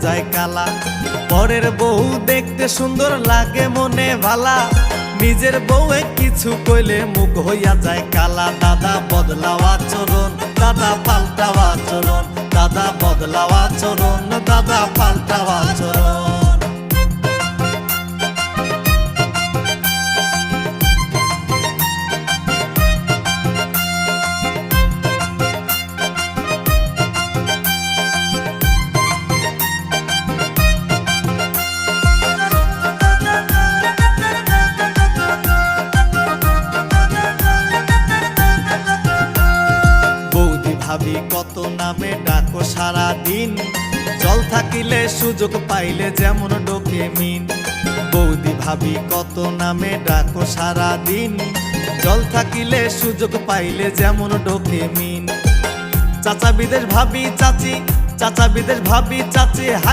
যায় কালা। পরের বউ দেখতে সুন্দর লাগে মনে ভালা, নিজের বউয়ে কিছু কইলে মুখ হইয়া যায় কালা। দাদা বদলাও আচরণ, দাদা পাল্টাও আচরণ, দাদা বদলাও আচরণ, দাদা পাল্টাও আচরণ। ভাবি কত নামে ডাকো সারা দিন, জল থাকিলে সুযোগ পাইলে যেমন ডোকে মিন। বৌদি ভাবি কত নামে ডাকো সারা দিন, জল থাকিলে সুযোগ পাইলে যেমন ডোকে মিন। চাচা বিদেশ ভাবি চাচি, চাচা বিদেশ ভাবি চাচি।